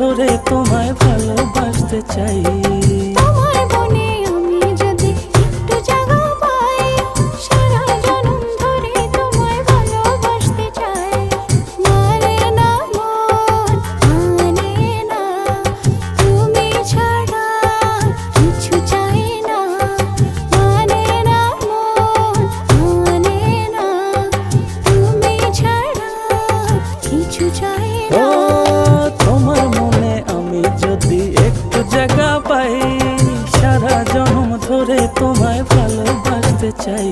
ধরে তোমায় ভালোবাসতে চাই। তোমার বনে আমি যদি একটু জায়গা পাই, সারা জনম ধরে তোমায় ভালোবাসতে চাই। মানে না মন, মানে না, তুমি ছাড়া কিছু চাই না। মানে না মন, মানে না, তুমি ছাড়া কিছু চাই না। তোমার মনে আমি যদি একটু জায়গা পাই, সারা জনম ধরে তোমায় ভালোবাসতে চাই।